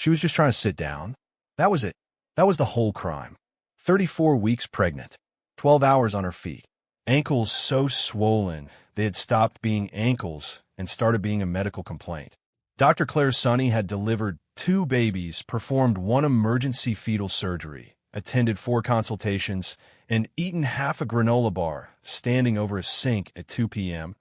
She was just trying to sit down. That was it. That was the whole crime. 34 weeks pregnant. 12 hours on her feet. Ankles so swollen they had stopped being ankles and started being a medical complaint. Dr. Claire Sonny had delivered 2 babies, performed 1 emergency fetal surgery, attended 4 consultations, and eaten half a granola bar standing over a sink at 2 p.m.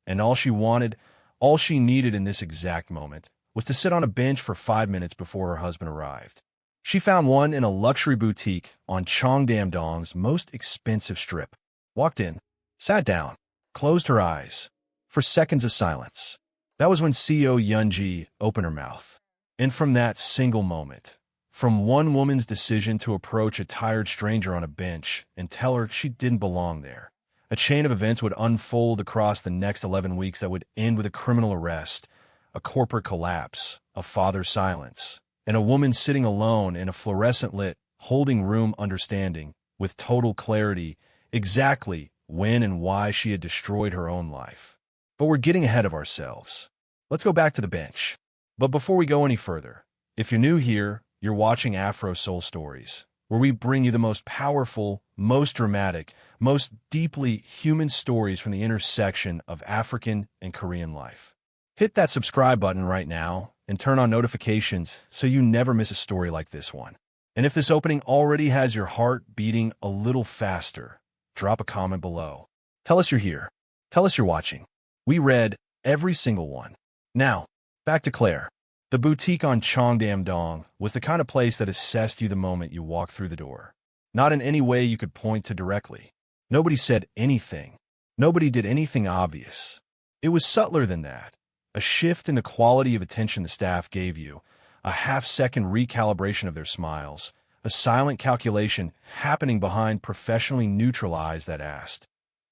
And all she wanted, all she needed in this exact moment, was to sit on a bench for 5 minutes before her husband arrived. She found one in a luxury boutique on Cheongdam-dong's most expensive strip. Walked in, sat down, closed her eyes. For seconds of silence. That was when Seo Yeon-ji opened her mouth. And from that single moment, from one woman's decision to approach a tired stranger on a bench and tell her she didn't belong there, a chain of events would unfold across the next 11 weeks that would end with a criminal arrest, a corporate collapse, a father's silence, and a woman sitting alone in a fluorescent-lit, holding room understanding, with total clarity, exactly when and why she had destroyed her own life. But we're getting ahead of ourselves. Let's go back to the bench. But before we go any further, if you're new here, you're watching Afro Soul Stories, where we bring you the most powerful, most dramatic, most deeply human stories from the intersection of African and Korean life. Hit that subscribe button right now and turn on notifications so you never miss a story like this one. And if this opening already has your heart beating a little faster, drop a comment below. Tell us you're here. Tell us you're watching. We read every single one. Now, back to Claire. The boutique on Cheongdam-dong was the kind of place that assessed you the moment you walked through the door. Not in any way you could point to directly. Nobody said anything. Nobody did anything obvious. It was subtler than that. A shift in the quality of attention the staff gave you, a half-second recalibration of their smiles, a silent calculation happening behind professionally neutral eyes that asked,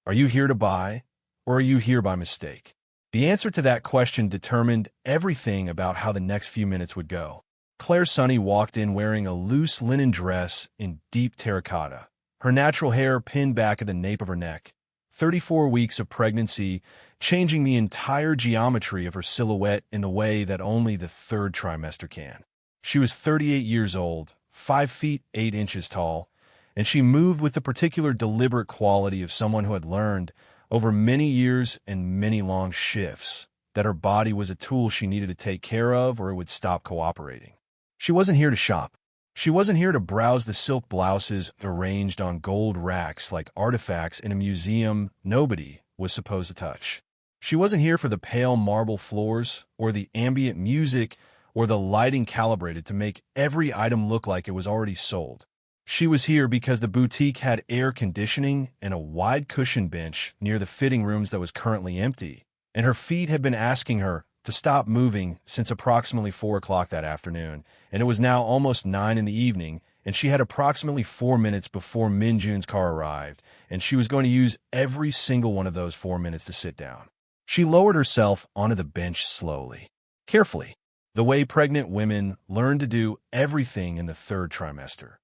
"Are you here to buy, or are you here by mistake?" The answer to that question determined everything about how the next few minutes would go. Claire Sonny walked in wearing a loose linen dress in deep terracotta, her natural hair pinned back at the nape of her neck. 34 weeks of pregnancy, changing the entire geometry of her silhouette in the way that only the 3rd trimester can. She was 38 years old, 5 feet 8 inches tall, and she moved with the particular deliberate quality of someone who had learned, over many years and many long shifts, that her body was a tool she needed to take care of or it would stop cooperating. She wasn't here to shop. She wasn't here to browse the silk blouses arranged on gold racks like artifacts in a museum nobody was supposed to touch. She wasn't here for the pale marble floors or the ambient music or the lighting calibrated to make every item look like it was already sold. She was here because the boutique had air conditioning and a wide cushion bench near the fitting rooms that was currently empty, and her feet had been asking her to stop moving since approximately 4 o'clock that afternoon, and it was now almost 9 in the evening, and she had approximately 4 minutes before Min Jun's car arrived, and she was going to use every single one of those 4 minutes to sit down. She lowered herself onto the bench slowly, carefully, the way pregnant women learn to do everything in the 3rd trimester.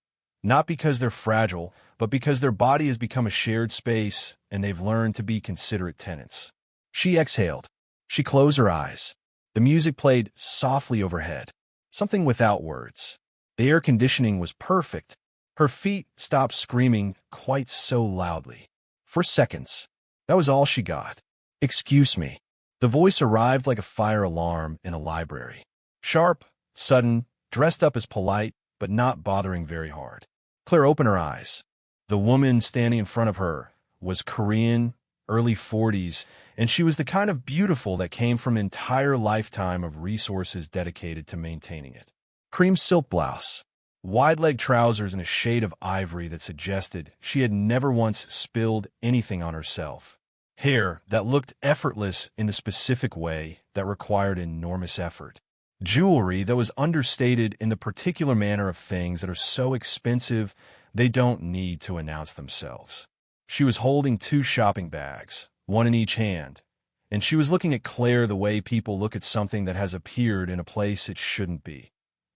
Not because they're fragile, but because their body has become a shared space and they've learned to be considerate tenants. She exhaled. She closed her eyes. The music played softly overhead, something without words. The air conditioning was perfect. Her feet stopped screaming quite so loudly. For seconds, that was all she got. "Excuse me." The voice arrived like a fire alarm in a library. Sharp, sudden, dressed up as polite, but not bothering very hard. Claire opened her eyes. The woman standing in front of her was Korean, early 40s, and she was the kind of beautiful that came from an entire lifetime of resources dedicated to maintaining it. Cream silk blouse, wide-leg trousers, and a shade of ivory that suggested she had never once spilled anything on herself. Hair that looked effortless in the specific way that required enormous effort. Jewelry that was understated in the particular manner of things that are so expensive they don't need to announce themselves. She was holding 2 shopping bags, one in each hand, and she was looking at Claire the way people look at something that has appeared in a place it shouldn't be.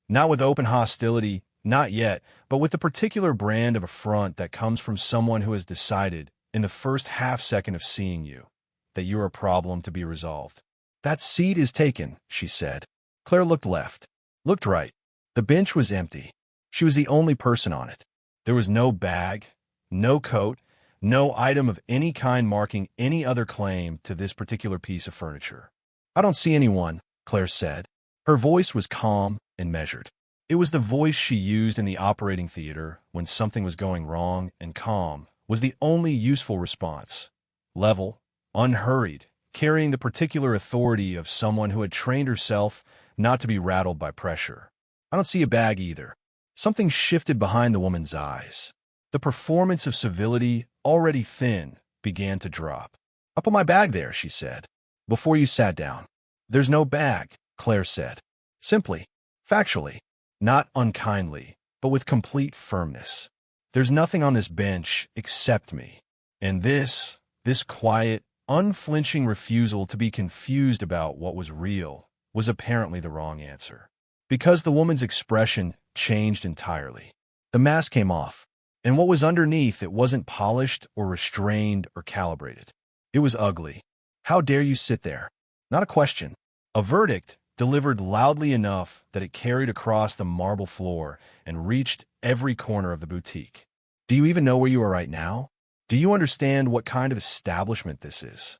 Not with open hostility, not yet, but with the particular brand of affront that comes from someone who has decided, in the first half-second of seeing you, that you're a problem to be resolved. "That seat is taken," she said. Claire looked left, looked right. The bench was empty. She was the only person on it. There was no bag, no coat, no item of any kind marking any other claim to this particular piece of furniture. "I don't see anyone," Claire said. Her voice was calm and measured. It was the voice she used in the operating theater when something was going wrong, and calm was the only useful response. Level, unhurried, carrying the particular authority of someone who had trained herself not to be rattled by pressure. "I don't see a bag either." Something shifted behind the woman's eyes. The performance of civility, already thin, began to drop. "I put my bag there," she said, "before you sat down." "There's no bag," Claire said. Simply, factually, not unkindly, but with complete firmness. "There's nothing on this bench except me." And this quiet, unflinching refusal to be confused about what was real was apparently the wrong answer. Because the woman's expression changed entirely. The mask came off, and what was underneath it wasn't polished or restrained or calibrated. It was ugly. "How dare you sit there?" Not a question. A verdict delivered loudly enough that it carried across the marble floor and reached every corner of the boutique. "Do you even know where you are right now? Do you understand what kind of establishment this is?"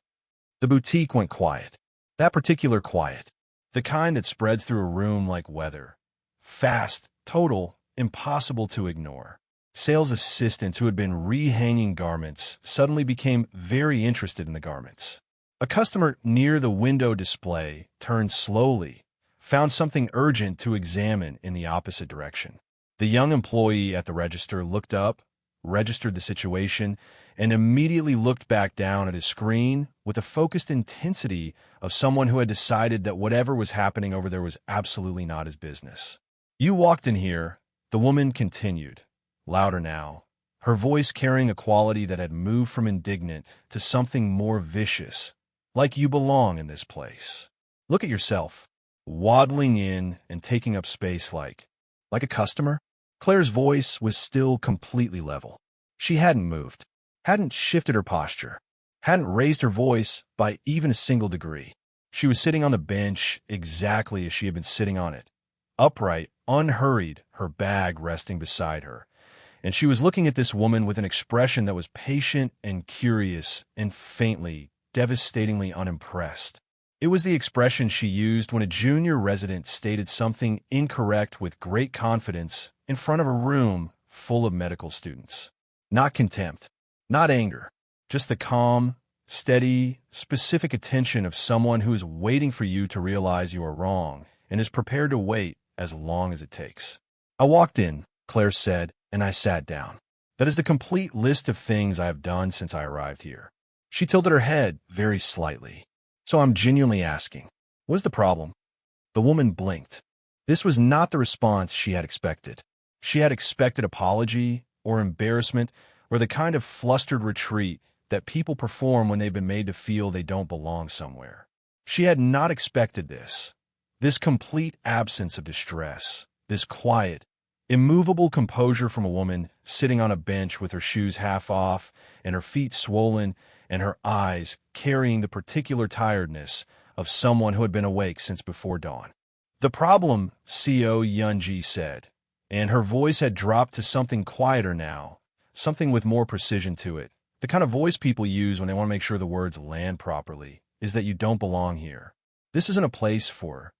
The boutique went quiet. That particular quiet. The kind that spreads through a room like weather. Fast, total, impossible to ignore. Sales assistants who had been rehanging garments suddenly became very interested in the garments. A customer near the window display turned slowly, found something urgent to examine in the opposite direction. The young employee at the register looked up, registered the situation, and immediately looked back down at his screen with the focused intensity of someone who had decided that whatever was happening over there was absolutely not his business. "You walked in here," the woman continued, louder now, her voice carrying a quality that had moved from indignant to something more vicious, "like you belong in this place. Look at yourself, waddling in and taking up space like a customer." Claire's voice was still completely level. She hadn't moved, hadn't shifted her posture, hadn't raised her voice by even a single degree. She was sitting on the bench exactly as she had been sitting on it, upright, unhurried, her bag resting beside her. And she was looking at this woman with an expression that was patient and curious and faintly, devastatingly unimpressed. It was the expression she used when a junior resident stated something incorrect with great confidence in front of a room full of medical students. Not contempt, not anger, just the calm, steady, specific attention of someone who is waiting for you to realize you are wrong and is prepared to wait as long as it takes. "I walked in," Claire said, "and I sat down. That is the complete list of things I have done since I arrived here." She tilted her head very slightly. "So I'm genuinely asking, what's the problem?" The woman blinked. This was not the response she had expected. She had expected apology or embarrassment or the kind of flustered retreat that people perform when they've been made to feel they don't belong somewhere. She had not expected this complete absence of distress, this quiet, immovable composure from a woman sitting on a bench with her shoes half off and her feet swollen and her eyes carrying the particular tiredness of someone who had been awake since before dawn. "The problem," Seo Yeon-ji said, and her voice had dropped to something quieter now, something with more precision to it, the kind of voice people use when they want to make sure the words land properly, "is that you don't belong here. This isn't a place for—"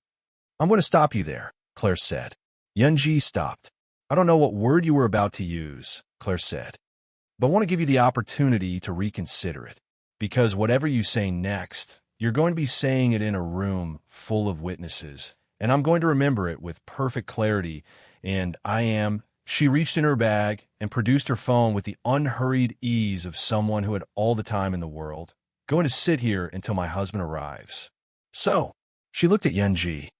"I'm going to stop you there," Claire said. Yeon-ji stopped. "I don't know what word you were about to use," Claire said, "but I want to give you the opportunity to reconsider it, because whatever you say next, you're going to be saying it in a room full of witnesses, and I'm going to remember it with perfect clarity, and I am—" She reached in her bag and produced her phone with the unhurried ease of someone who had all the time in the world. "Going to sit here until my husband arrives." "So," she looked at Yeon-ji,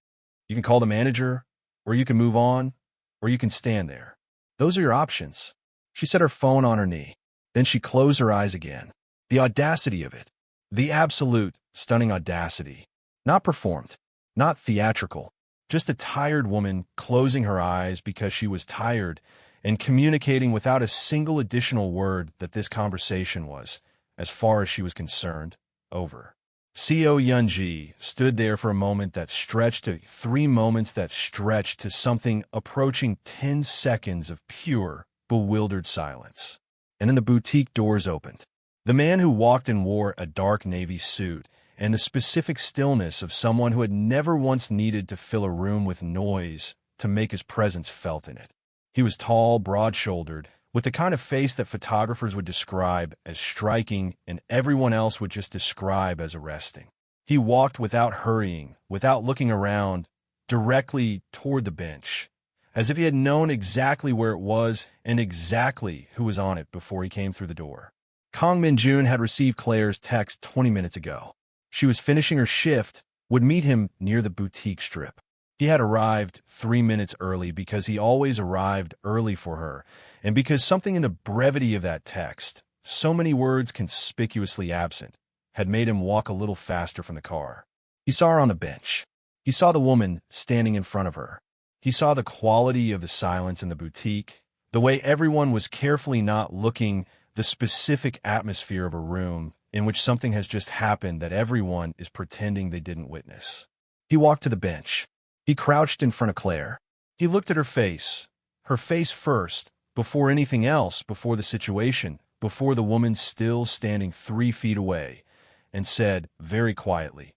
"you can call the manager, or you can move on, or you can stand there. Those are your options." She set her phone on her knee. Then she closed her eyes again. The audacity of it. The absolute, stunning audacity. Not performed. Not theatrical. Just a tired woman closing her eyes because she was tired and communicating without a single additional word that this conversation was, as far as she was concerned, over. Seo Yeon-ji stood there for a moment that stretched to 3 moments that stretched to something approaching 10 seconds of pure, bewildered silence. And then the boutique doors opened. The man who walked in wore a dark navy suit, and the specific stillness of someone who had never once needed to fill a room with noise to make his presence felt in it. He was tall, broad-shouldered, with the kind of face that photographers would describe as striking and everyone else would just describe as arresting. He walked without hurrying, without looking around, directly toward the bench, as if he had known exactly where it was and exactly who was on it before he came through the door. Kang Min-jun had received Claire's text 20 minutes ago. She was finishing her shift, would meet him near the boutique strip. He had arrived 3 minutes early because he always arrived early for her, and because something in the brevity of that text, so many words conspicuously absent, had made him walk a little faster from the car. He saw her on the bench. He saw the woman standing in front of her. He saw the quality of the silence in the boutique, the way everyone was carefully not looking, the specific atmosphere of a room in which something has just happened that everyone is pretending they didn't witness. He walked to the bench. He crouched in front of Claire. He looked at her face first, before anything else, before the situation, before the woman still standing 3 feet away, and said very quietly,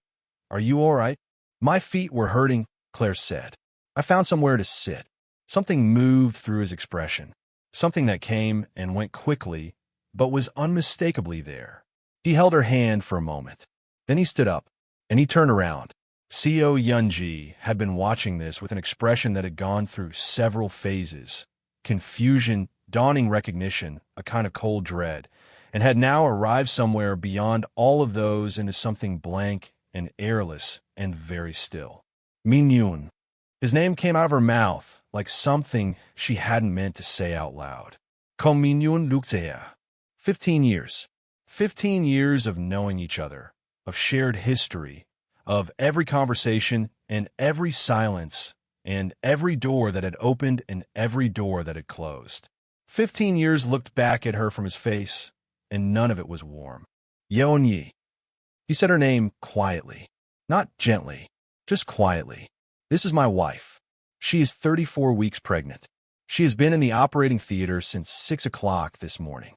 "Are you all right?" "My feet were hurting," Claire said. "I found somewhere to sit." Something moved through his expression, something that came and went quickly, but was unmistakably there. He held her hand for a moment. Then he stood up, and he turned around. Seo Yeon-ji had been watching this with an expression that had gone through several phases: confusion, dawning recognition, a kind of cold dread, and had now arrived somewhere beyond all of those into something blank and airless and very still. Min-yoon. His name came out of her mouth like something she hadn't meant to say out loud. Ko Min-yoon Lukseya. 15 years. 15 years of knowing each other, of shared history, of every conversation and every silence and every door that had opened and every door that had closed. 15 years looked back at her from his face, and none of it was warm. Yeon-ji. He said her name quietly, not gently, just quietly. "This is my wife. She is 34 weeks pregnant. She has been in the operating theater since 6 o'clock this morning."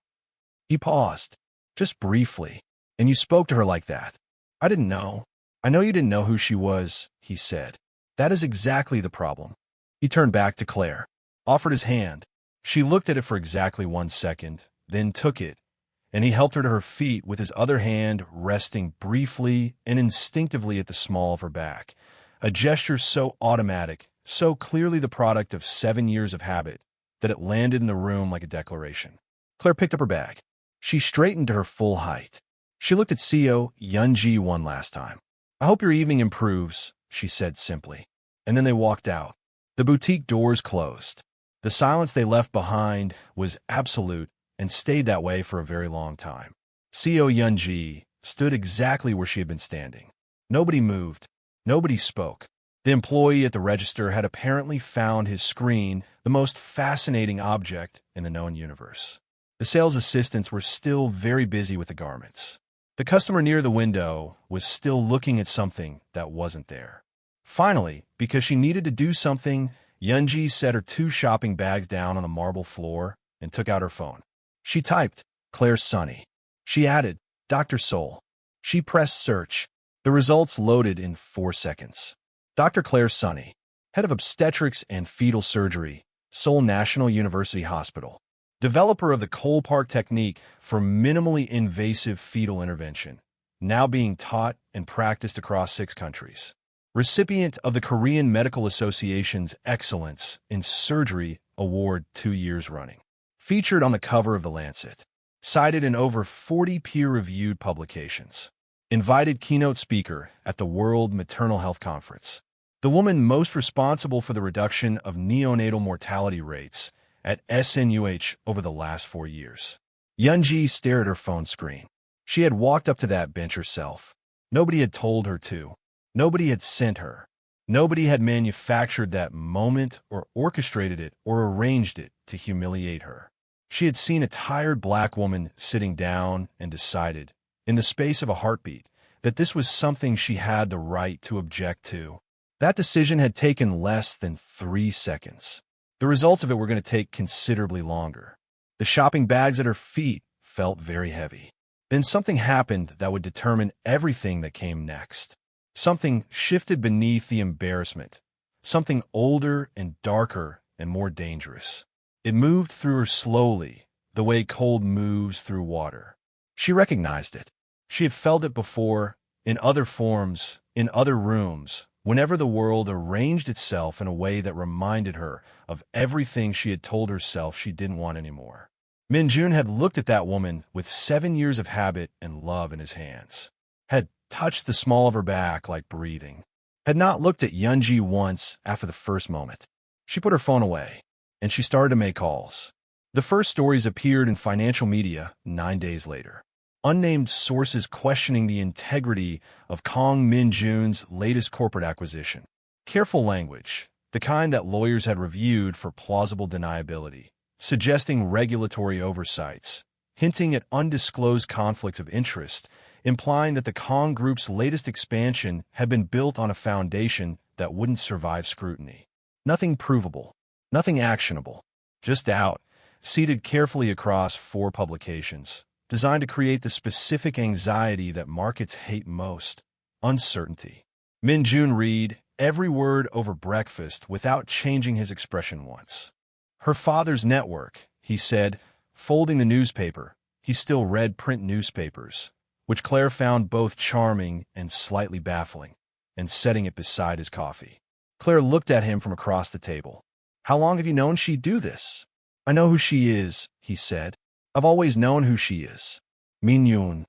He paused, just briefly. "And you spoke to her like that?" "I didn't know." "I know you didn't know who she was," he said. "That is exactly the problem." He turned back to Claire, offered his hand. She looked at it for exactly 1 second, then took it, and he helped her to her feet with his other hand resting briefly and instinctively at the small of her back, a gesture so automatic, so clearly the product of 7 years of habit, that it landed in the room like a declaration. Claire picked up her bag. She straightened to her full height. She looked at Seo Yeon-ji one last time. "I hope your evening improves," she said simply. And then they walked out. The boutique doors closed. The silence they left behind was absolute and stayed that way for a very long time. Seo Yeon-ji stood exactly where she had been standing. Nobody moved. Nobody spoke. The employee at the register had apparently found his screen the most fascinating object in the known universe. The sales assistants were still very busy with the garments. The customer near the window was still looking at something that wasn't there. Finally, because she needed to do something, Yeon-ji set her 2 shopping bags down on the marble floor and took out her phone. She typed, "Claire Sunny." She added, "Dr. Seoul." She pressed search. The results loaded in 4 seconds. Dr. Claire Sunny, head of obstetrics and fetal surgery, Seoul National University Hospital. Developer of the Cole Park technique for minimally invasive fetal intervention, now being taught and practiced across 6 countries. Recipient of the Korean Medical Association's Excellence in Surgery Award 2 years running. Featured on the cover of The Lancet. Cited in over 40 peer-reviewed publications. Invited keynote speaker at the World Maternal Health Conference. The woman most responsible for the reduction of neonatal mortality rates at SNUH over the last 4 years. Yeon-ji stared at her phone screen. She had walked up to that bench herself. Nobody had told her to. Nobody had sent her. Nobody had manufactured that moment or orchestrated it or arranged it to humiliate her. She had seen a tired black woman sitting down and decided, in the space of a heartbeat, that this was something she had the right to object to. That decision had taken less than 3 seconds. The results of it were going to take considerably longer. The shopping bags at her feet felt very heavy. Then something happened that would determine everything that came next. Something shifted beneath the embarrassment. Something older and darker and more dangerous. It moved through her slowly, the way cold moves through water. She recognized it. She had felt it before, in other forms, in other rooms, whenever the world arranged itself in a way that reminded her of everything she had told herself she didn't want anymore. Min-jun had looked at that woman with 7 years of habit and love in his hands, had touched the small of her back like breathing, had not looked at Yeon-ji once after the first moment. She put her phone away, and she started to make calls. The first stories appeared in financial media 9 days later. Unnamed sources questioning the integrity of Kang Min-jun's latest corporate acquisition. Careful language, the kind that lawyers had reviewed for plausible deniability, suggesting regulatory oversights, hinting at undisclosed conflicts of interest, implying that the Kang Group's latest expansion had been built on a foundation that wouldn't survive scrutiny. Nothing provable, nothing actionable, just out, seated carefully across 4 publications, designed to create the specific anxiety that markets hate most: uncertainty. Min-jun read every word over breakfast without changing his expression once. Her father's network, he said, folding the newspaper. He still read print newspapers, which Claire found both charming and slightly baffling, and setting it beside his coffee. Claire looked at him from across the table. "How long have you known she'd do this?" "I know who she is," he said. "I've always known who she is." Min-jun.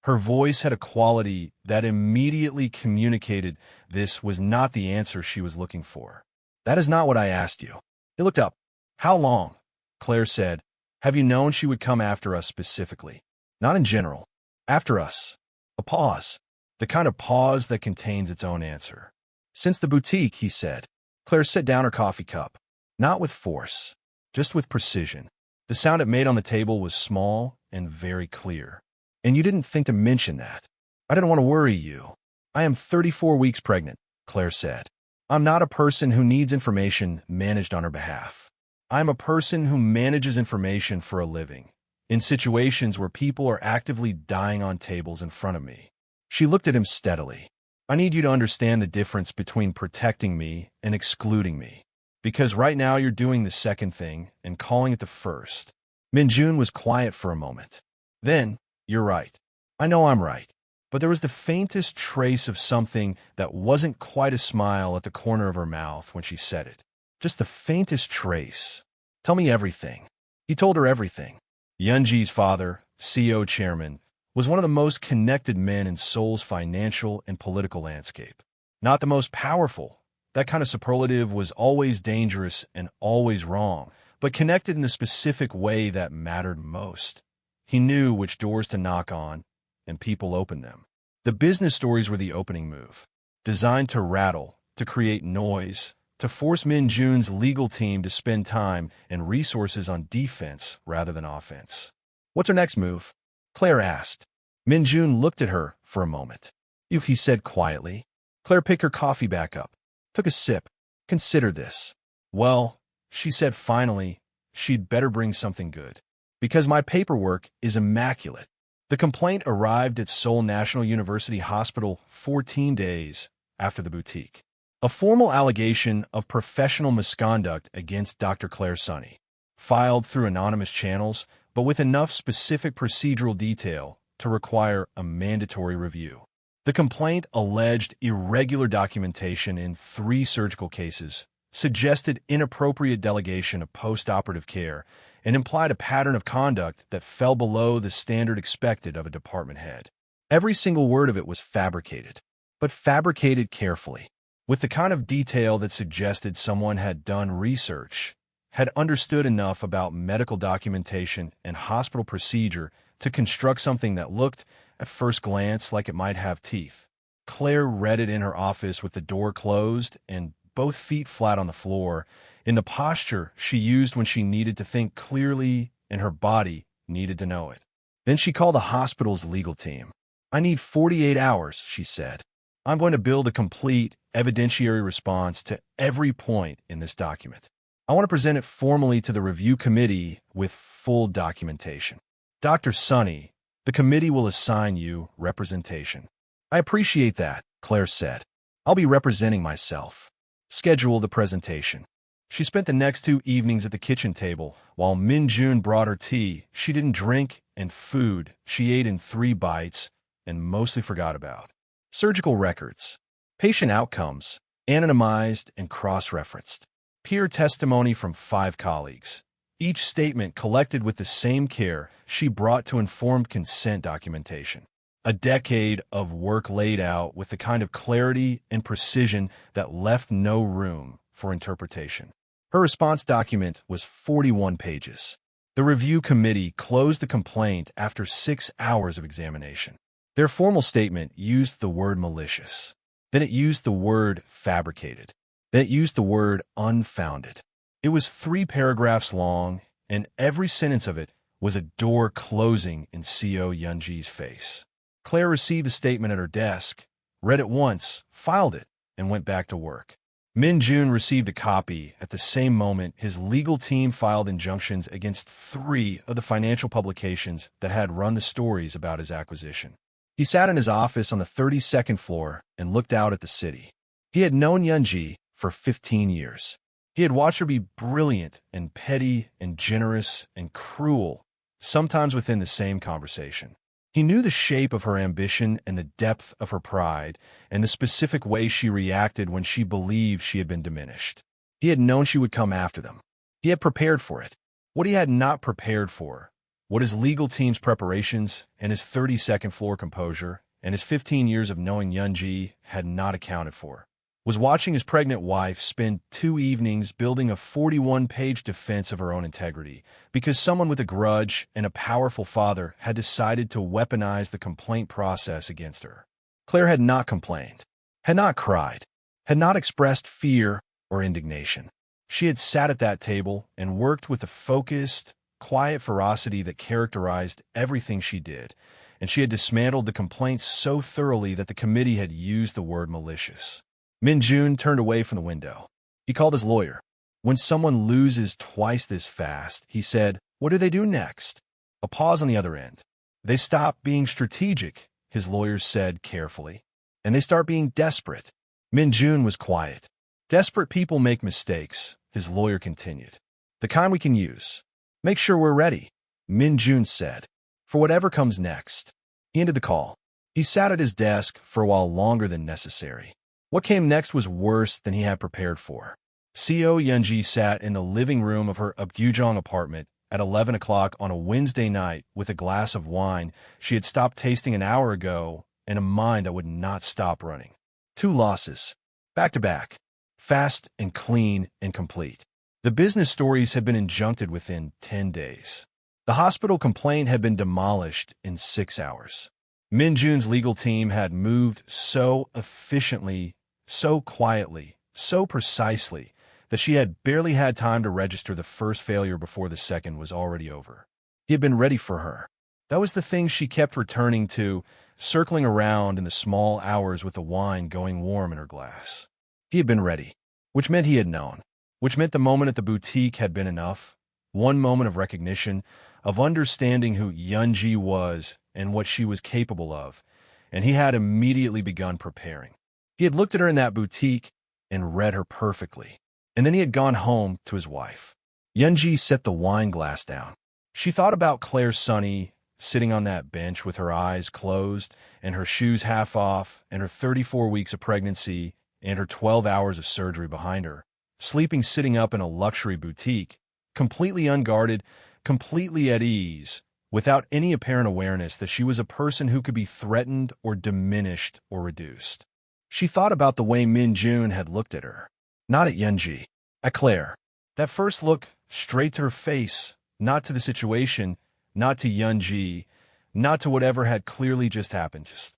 Her voice had a quality that immediately communicated this was not the answer she was looking for. "That is not what I asked you." He looked up. "How long?" Claire said. "Have you known she would come after us specifically?" "Not in general." "After us." A pause. The kind of pause that contains its own answer. "Since the boutique," he said. Claire set down her coffee cup. Not with force, just with precision. The sound it made on the table was small and very clear. "And you didn't think to mention that." "I didn't want to worry you." "I am 34 weeks pregnant," Claire said. "I'm not a person who needs information managed on her behalf. I'm a person who manages information for a living, in situations where people are actively dying on tables in front of me." She looked at him steadily. "I need you to understand the difference between protecting me and excluding me. Because right now you're doing the second thing and calling it the first." Min-jun was quiet for a moment. Then, "You're right. I know I'm right." But there was the faintest trace of something that wasn't quite a smile at the corner of her mouth when she said it. Just the faintest trace. "Tell me everything." He told her everything. Yeon-ji's father, CEO chairman, was one of the most connected men in Seoul's financial and political landscape. Not the most powerful. That kind of superlative was always dangerous and always wrong, but connected in the specific way that mattered most. He knew which doors to knock on, and people opened them. The business stories were the opening move, designed to rattle, to create noise, to force Min-jun's legal team to spend time and resources on defense rather than offense. "What's her next move?" Claire asked. Min-jun looked at her for a moment. "You," he said quietly. Claire picked her coffee back up, took a sip. "Consider this." "Well," she said finally, she'd better bring something good. "Because my paperwork is immaculate." The complaint arrived at Seoul National University Hospital 14 days after the boutique. A formal allegation of professional misconduct against Dr. Claire Sunny, filed through anonymous channels, but with enough specific procedural detail to require a mandatory review. The complaint alleged irregular documentation in 3 surgical cases, suggested inappropriate delegation of post-operative care, and implied a pattern of conduct that fell below the standard expected of a department head. Every single word of it was fabricated, but fabricated carefully, with the kind of detail that suggested someone had done research, had understood enough about medical documentation and hospital procedure to construct something that looked, at first glance, like it might have teeth. Claire read it in her office with the door closed and both feet flat on the floor, in the posture she used when she needed to think clearly and her body needed to know it. Then she called the hospital's legal team. I need 48 hours, she said. I'm going to build a complete evidentiary response to every point in this document. I want to present it formally to the review committee with full documentation. Dr. Sunny, the committee will assign you representation. I appreciate that, Claire said. I'll be representing myself. Schedule the presentation. She spent the next 2 evenings at the kitchen table. While Min-jun brought her tea, she didn't drink, and food she ate in 3 bites and mostly forgot about. Surgical records, patient outcomes, anonymized and cross-referenced. Peer testimony from 5 colleagues. Each statement collected with the same care she brought to informed consent documentation. A decade of work laid out with the kind of clarity and precision that left no room for interpretation. Her response document was 41 pages. The review committee closed the complaint after 6 hours of examination. Their formal statement used the word malicious. Then it used the word fabricated. Then it used the word unfounded. It was 3 paragraphs long, and every sentence of it was a door closing in Seo Yeon-ji's face. Claire received the statement at her desk, read it once, filed it, and went back to work. Min-jun received a copy at the same moment his legal team filed injunctions against 3 of the financial publications that had run the stories about his acquisition. He sat in his office on the 32nd floor and looked out at the city. He had known Yeon-ji for 15 years. He had watched her be brilliant and petty and generous and cruel, sometimes within the same conversation. He knew the shape of her ambition and the depth of her pride and the specific way she reacted when she believed she had been diminished. He had known she would come after them. He had prepared for it. What he had not prepared for, what his legal team's preparations and his 32nd floor composure and his 15 years of knowing Yeon-ji had not accounted for, was watching his pregnant wife spend 2 evenings building a 41-page defense of her own integrity because someone with a grudge and a powerful father had decided to weaponize the complaint process against her. Claire had not complained, had not cried, had not expressed fear or indignation. She had sat at that table and worked with the focused, quiet ferocity that characterized everything she did, and she had dismantled the complaints so thoroughly that the committee had used the word malicious. Min-jun turned away from the window. He called his lawyer. When someone loses twice this fast, he said, "What do they do next?" A pause on the other end. "They stop being strategic," his lawyer said carefully, "and they start being desperate." Min-jun was quiet. "Desperate people make mistakes," his lawyer continued. "The kind we can use. Make sure we're ready," Min-jun said, "for whatever comes next." He ended the call. He sat at his desk for a while longer than necessary. What came next was worse than he had prepared for. Seo Yeon-ji sat in the living room of her Apgujeong apartment at 11 o'clock on a Wednesday night with a glass of wine she had stopped tasting an hour ago and a mind that would not stop running. 2 losses, back to back, fast and clean and complete. The business stories had been injuncted within 10 days. The hospital complaint had been demolished in 6 hours. Min-jun's legal team had moved so efficiently, so quietly, so precisely, that she had barely had time to register the first failure before the second was already over. He had been ready for her. That was the thing she kept returning to, circling around in the small hours with the wine going warm in her glass. He had been ready, which meant he had known, which meant the moment at the boutique had been enough. One moment of recognition, of understanding who Yeon-ji was and what she was capable of, and he had immediately begun preparing. He had looked at her in that boutique and read her perfectly, and then he had gone home to his wife. Yeon-ji set the wine glass down. She thought about Claire Sunny, sitting on that bench with her eyes closed and her shoes half off and her 34 weeks of pregnancy and her 12 hours of surgery behind her, sleeping sitting up in a luxury boutique, completely unguarded, completely at ease, without any apparent awareness that she was a person who could be threatened or diminished or reduced. She thought about the way Min-jun had looked at her. Not at Yeon-ji, at Claire. That first look straight to her face, not to the situation, not to Yeon-ji, not to whatever had clearly just happened. Just,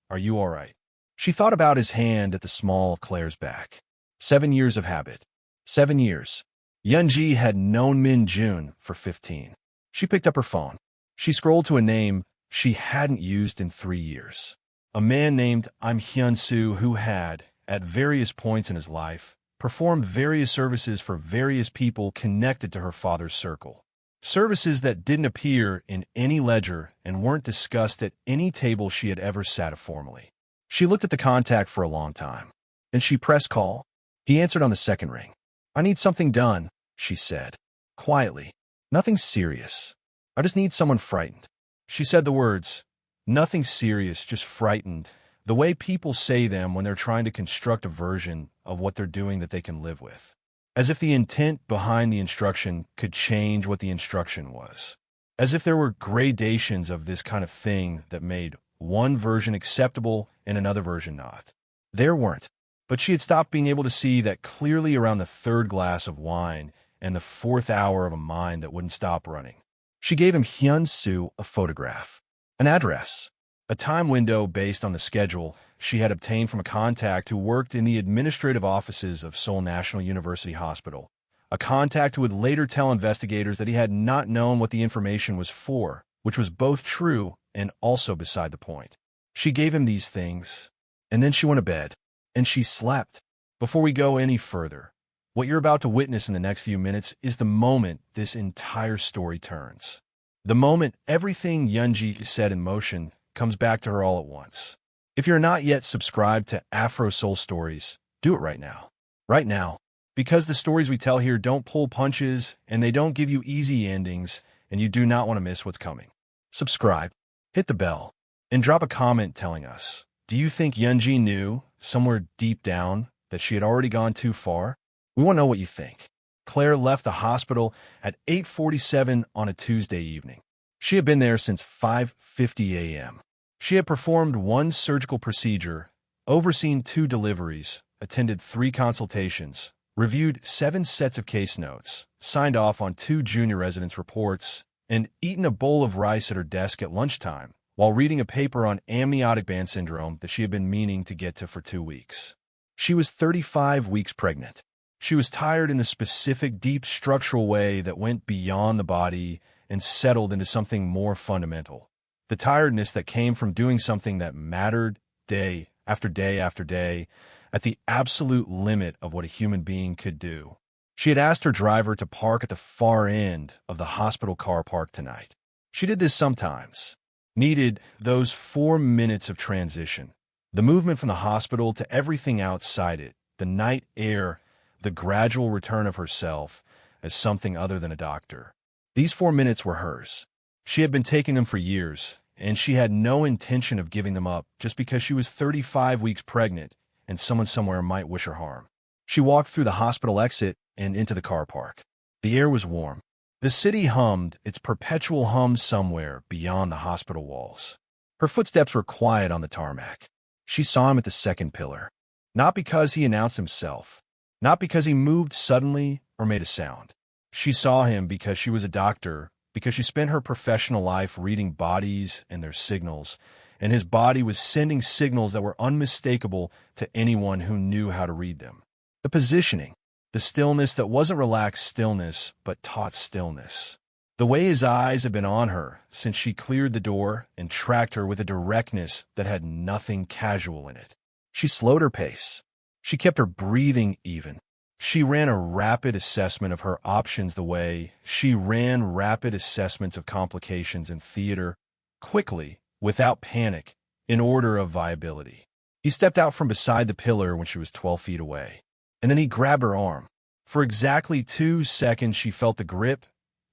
"Are you all right?" She thought about his hand at the small of Claire's back. 7 years of habit. 7 years. Yeon-ji had known Min-jun for 15. She picked up her phone. She scrolled to a name she hadn't used in 3 years. A man named Im Hyun-soo who had, at various points in his life, performed various services for various people connected to her father's circle. Services that didn't appear in any ledger and weren't discussed at any table she had ever sat at formally. She looked at the contact for a long time. Then she pressed call. He answered on the second ring. "I need something done," she said, quietly. "Nothing serious. I just need someone frightened." She said the words, "Nothing serious, just frightened," the way people say them when they're trying to construct a version of what they're doing that they can live with. As if the intent behind the instruction could change what the instruction was. As if there were gradations of this kind of thing that made one version acceptable and another version not. There weren't. But she had stopped being able to see that clearly around the third glass of wine and the fourth hour of a mind that wouldn't stop running. She gave him Hyun-soo a photograph, an address, a time window based on the schedule she had obtained from a contact who worked in the administrative offices of Seoul National University Hospital, a contact who would later tell investigators that he had not known what the information was for, which was both true and also beside the point. She gave him these things, and then she went to bed, and she slept. Before we go any further, what you're about to witness in the next few minutes is the moment this entire story turns. The moment everything Yeon-ji set in motion comes back to her all at once. If you're not yet subscribed to Afro Soul Stories, do it right now. Right now. Because the stories we tell here don't pull punches, and they don't give you easy endings, and you do not want to miss what's coming. Subscribe, hit the bell, and drop a comment telling us, do you think Yeon-ji knew, somewhere deep down, that she had already gone too far? We want to know what you think. Claire left the hospital at 8:47 on a Tuesday evening. She had been there since 5:50 a.m. She had performed 1 surgical procedure, overseen 2 deliveries, attended 3 consultations, reviewed 7 sets of case notes, signed off on 2 junior residents' reports, and eaten a bowl of rice at her desk at lunchtime while reading a paper on amniotic band syndrome that she had been meaning to get to for 2 weeks. She was 35 weeks pregnant. She was tired in the specific, deep structural way that went beyond the body and settled into something more fundamental. The tiredness that came from doing something that mattered day after day after day at the absolute limit of what a human being could do. She had asked her driver to park at the far end of the hospital car park tonight. She did this sometimes. Needed those 4 minutes of transition. The movement from the hospital to everything outside it, the night air, the gradual return of herself as something other than a doctor. These 4 minutes were hers. She had been taking them for years, and she had no intention of giving them up just because she was 35 weeks pregnant and someone somewhere might wish her harm. She walked through the hospital exit and into the car park. The air was warm. The city hummed its perpetual hum somewhere beyond the hospital walls. Her footsteps were quiet on the tarmac. She saw him at the second pillar. Not because he announced himself. Not because he moved suddenly or made a sound. She saw him because she was a doctor, because she spent her professional life reading bodies and their signals, and his body was sending signals that were unmistakable to anyone who knew how to read them. The positioning, the stillness that wasn't relaxed stillness, but taut stillness. The way his eyes had been on her since she cleared the door and tracked her with a directness that had nothing casual in it. She slowed her pace. She kept her breathing even. She ran a rapid assessment of her options the way she ran rapid assessments of complications in theater, quickly, without panic, in order of viability. He stepped out from beside the pillar when she was 12 feet away, and then he grabbed her arm. For exactly 2 seconds she felt the grip,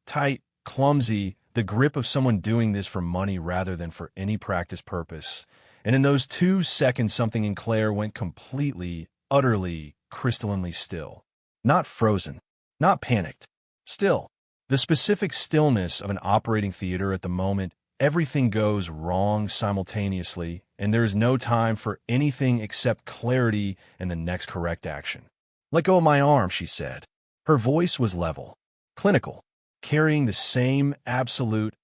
tight, clumsy, the grip of someone doing this for money rather than for any practice purpose. And in those 2 seconds something in Claire went completely, utterly, crystallinely still. Not frozen, not panicked. Still. The specific stillness of an operating theater at the moment everything goes wrong simultaneously, and there is no time for anything except clarity and the next correct action. "Let go of my arm," she said. Her voice was level, clinical, carrying the same absolute,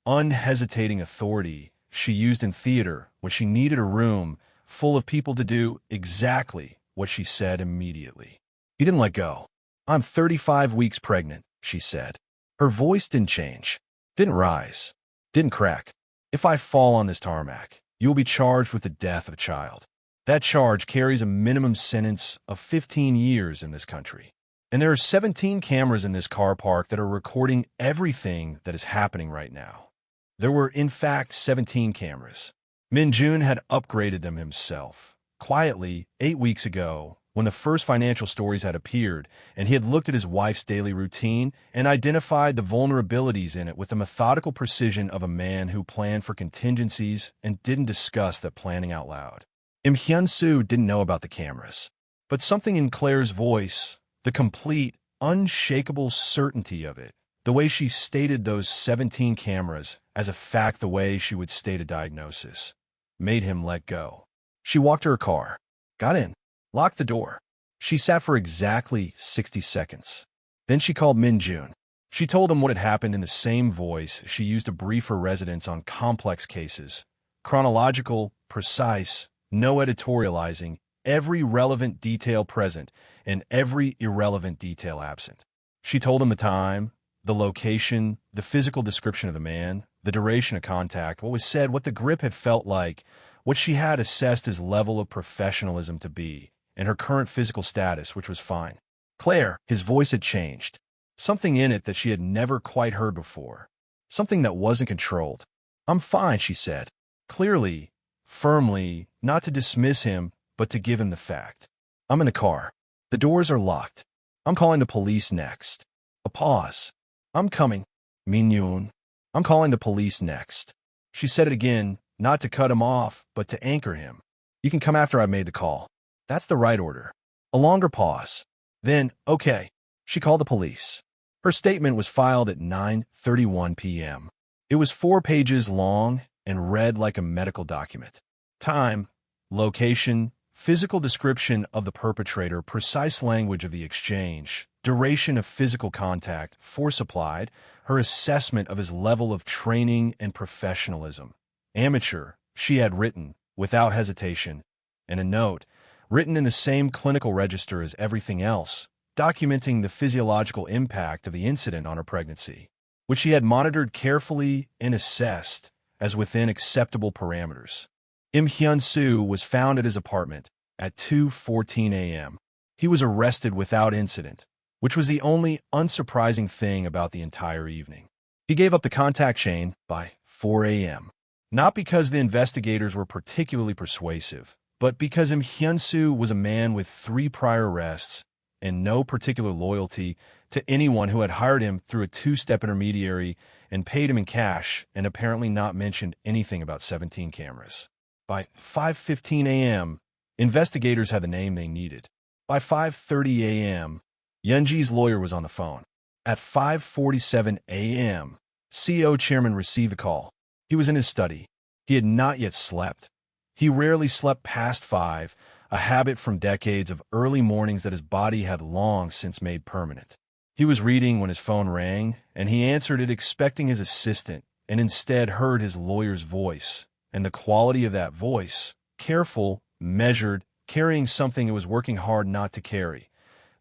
unhesitating authority she used in theater when she needed a room full of people to do exactly what she said immediately. He didn't let go. "I'm 35 weeks pregnant," she said. Her voice didn't change, didn't rise, didn't crack. If I fall on this tarmac, you will be charged with the death of a child. That charge carries a minimum sentence of 15 years in this country. And there are 17 cameras in this car park that are recording everything that is happening right now. There were, in fact, 17 cameras. Min-jun had upgraded them himself, quietly, 8 weeks ago, when the first financial stories had appeared, and he had looked at his wife's daily routine and identified the vulnerabilities in it with the methodical precision of a man who planned for contingencies and didn't discuss that planning out loud. Im Hyun-soo didn't know about the cameras, but something in Claire's voice, the complete, unshakable certainty of it, the way she stated those 17 cameras as a fact the way she would state a diagnosis, made him let go. She walked to her car, got in, locked the door. She sat for exactly 60 seconds. Then she called Min-jun. She told him what had happened in the same voice she used to brief her residents on complex cases. Chronological, precise, no editorializing, every relevant detail present and every irrelevant detail absent. She told him the time, the location, the physical description of the man, the duration of contact, what was said, what the grip had felt like, what she had assessed his level of professionalism to be, and her current physical status, which was fine. Claire, his voice had changed. Something in it that she had never quite heard before. Something that wasn't controlled. "I'm fine," she said. Clearly, firmly, not to dismiss him, but to give him the fact. "I'm in the car. The doors are locked. I'm calling the police next." A pause. "I'm coming. Min-jun. I'm calling the police next." She said it again, not to cut him off, but to anchor him. "You can come after I've made the call. That's the right order." A longer pause. Then, "Okay." She called the police. Her statement was filed at 9:31 p.m. It was 4 pages long and read like a medical document. Time, location, physical description of the perpetrator, precise language of the exchange, duration of physical contact, force applied, her assessment of his level of training and professionalism. Amateur, she had written, without hesitation, and a note, written in the same clinical register as everything else, documenting the physiological impact of the incident on her pregnancy, which she had monitored carefully and assessed as within acceptable parameters. Im Hyun-soo was found at his apartment at 2:14 a.m. He was arrested without incident, which was the only unsurprising thing about the entire evening. He gave up the contact chain by 4 a.m., not because the investigators were particularly persuasive, but because Im Hyun-soo was a man with 3 prior arrests and no particular loyalty to anyone who had hired him through a 2-step intermediary and paid him in cash and apparently not mentioned anything about 17 cameras. By 5:15 a.m., investigators had the name they needed. By 5:30 a.m., Yeon-ji's lawyer was on the phone. At 5:47 a.m., CEO chairman received a call. He was in his study. He had not yet slept. He rarely slept past 5, a habit from decades of early mornings that his body had long since made permanent. He was reading when his phone rang, and he answered it expecting his assistant, and instead heard his lawyer's voice, and the quality of that voice, careful, measured, carrying something it was working hard not to carry,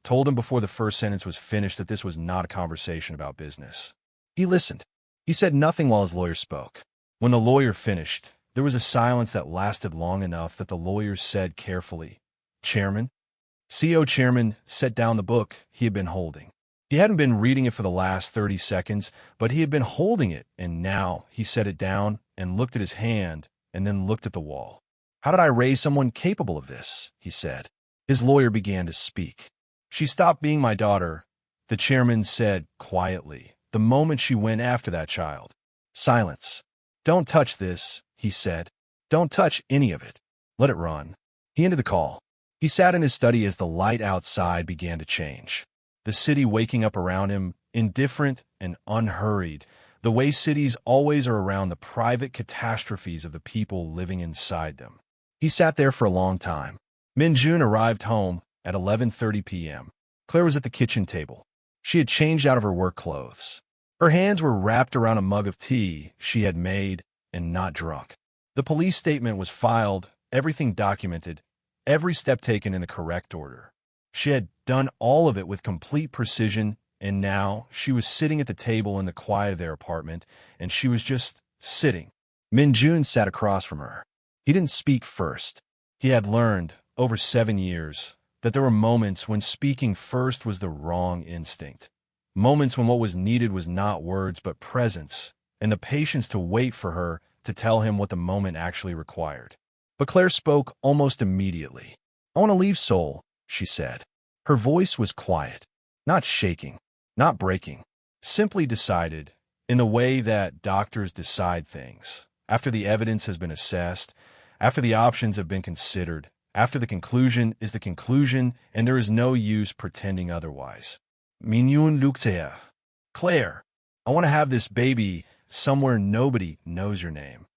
told him before the first sentence was finished that this was not a conversation about business. He listened. He said nothing while his lawyer spoke. When the lawyer finished, there was a silence that lasted long enough that the lawyer said carefully, "Chairman?" CEO chairman set down the book he had been holding. He hadn't been reading it for the last 30 seconds, but he had been holding it, and now he set it down and looked at his hand and then looked at the wall. "How did I raise someone capable of this?" he said. His lawyer began to speak. "She stopped being my daughter," the chairman said quietly, "the moment she went after that child." Silence. "Don't touch this," he said. "Don't touch any of it. Let it run." He ended the call. He sat in his study as the light outside began to change. The city waking up around him, indifferent and unhurried, the way cities always are around the private catastrophes of the people living inside them. He sat there for a long time. Min-jun arrived home at 11:30 p.m. Claire was at the kitchen table. She had changed out of her work clothes. Her hands were wrapped around a mug of tea she had made and not drunk. The police statement was filed, everything documented, every step taken in the correct order. She had done all of it with complete precision, and now she was sitting at the table in the quiet of their apartment, and she was just sitting. Min-jun sat across from her. He didn't speak first. He had learned, over 7 years, that there were moments when speaking first was the wrong instinct. Moments when what was needed was not words but presence, and the patience to wait for her to tell him what the moment actually required. But Claire spoke almost immediately. "I want to leave Seoul," she said. Her voice was quiet, not shaking, not breaking, simply decided, in the way that doctors decide things, after the evidence has been assessed, after the options have been considered, after the conclusion is the conclusion, and there is no use pretending otherwise. Min-yoon Luktea. "Claire, I want to have this baby somewhere nobody knows your name."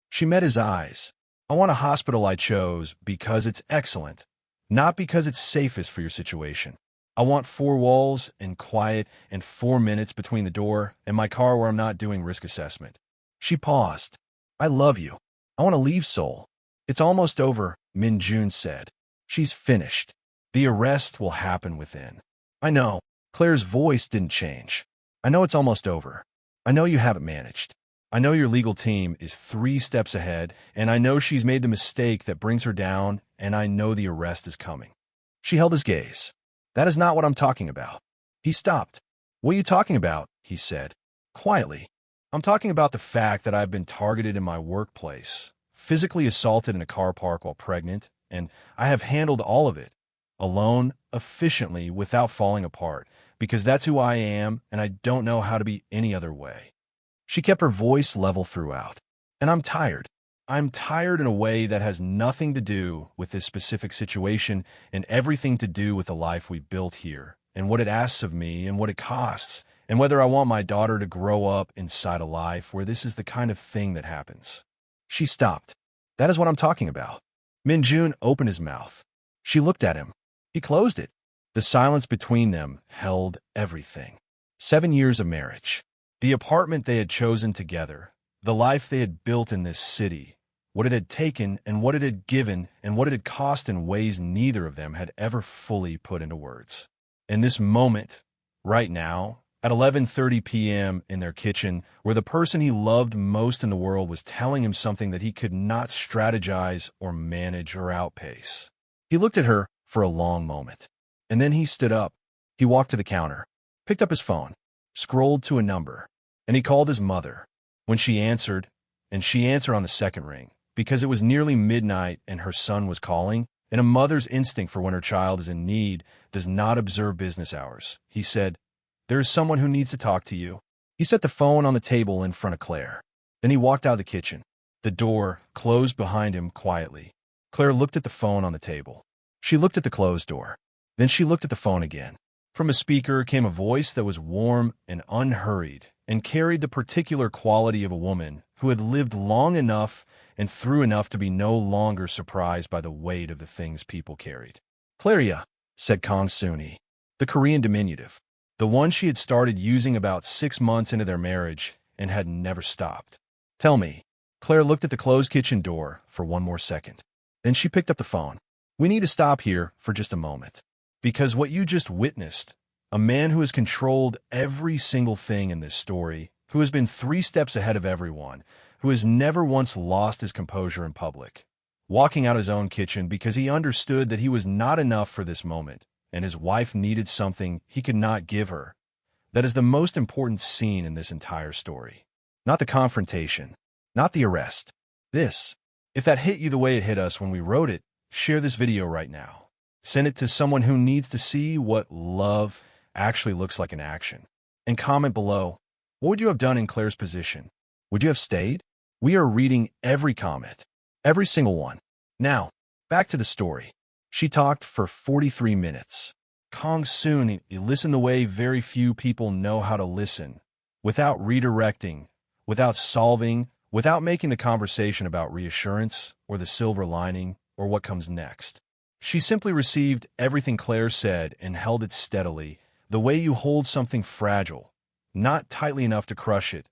She met his eyes. "I want a hospital I chose because it's excellent, not because it's safest for your situation. I want 4 walls and quiet and 4 minutes between the door and my car where I'm not doing risk assessment." She paused. "I love you. I want to leave Seoul." "It's almost over," Min-jun said. "She's finished. The arrest will happen within." "I know." Claire's voice didn't change. "I know it's almost over. I know you have it managed. I know your legal team is 3 steps ahead, and I know she's made the mistake that brings her down, and I know the arrest is coming." She held his gaze. "That is not what I'm talking about." He stopped. "What are you talking about?" he said, quietly. "I'm talking about the fact that I've been targeted in my workplace, physically assaulted in a car park while pregnant, and I have handled all of it, alone, efficiently, without falling apart, because that's who I am, and I don't know how to be any other way." She kept her voice level throughout. "And I'm tired. I'm tired in a way that has nothing to do with this specific situation and everything to do with the life we've built here, and what it asks of me and what it costs, and whether I want my daughter to grow up inside a life where this is the kind of thing that happens." She stopped. "That is what I'm talking about." Min-jun opened his mouth. She looked at him. He closed it. The silence between them held everything. 7 years of marriage. The apartment they had chosen together. The life they had built in this city. What it had taken and what it had given and what it had cost in ways neither of them had ever fully put into words. In this moment, right now, at 11:30 p.m. in their kitchen, where the person he loved most in the world was telling him something that he could not strategize or manage or outpace. He looked at her for a long moment. And then he stood up. He walked to the counter, picked up his phone, scrolled to a number, and he called his mother. When she answered, and she answered on the second ring, because it was nearly midnight and her son was calling, and a mother's instinct for when her child is in need does not observe business hours, he said, "There is someone who needs to talk to you." He set the phone on the table in front of Claire. Then he walked out of the kitchen. The door closed behind him quietly. Claire looked at the phone on the table. She looked at the closed door. Then she looked at the phone again. From a speaker came a voice that was warm and unhurried and carried the particular quality of a woman who had lived long enough and through enough to be no longer surprised by the weight of the things people carried. "Claria," said Kang Soon-hee, the Korean diminutive, the one she had started using about 6 months into their marriage and had never stopped. "Tell me." Claire looked at the closed kitchen door for one more second. Then she picked up the phone. "We need to stop here for just a moment. Because what you just witnessed, a man who has controlled every single thing in this story, who has been 3 steps ahead of everyone, who has never once lost his composure in public, walking out his own kitchen because he understood that he was not enough for this moment, and his wife needed something he could not give her. That is the most important scene in this entire story. Not the confrontation, not the arrest. This. If that hit you the way it hit us when we wrote it, share this video right now. Send it to someone who needs to see what love actually looks like in action. And comment below, what would you have done in Claire's position? Would you have stayed? We are reading every comment, every single one. Now, back to the story. She talked for 43 minutes. Kang Soon listened the way very few people know how to listen, without redirecting, without solving, without making the conversation about reassurance or the silver lining or what comes next. She simply received everything Claire said and held it steadily, the way you hold something fragile, not tightly enough to crush it,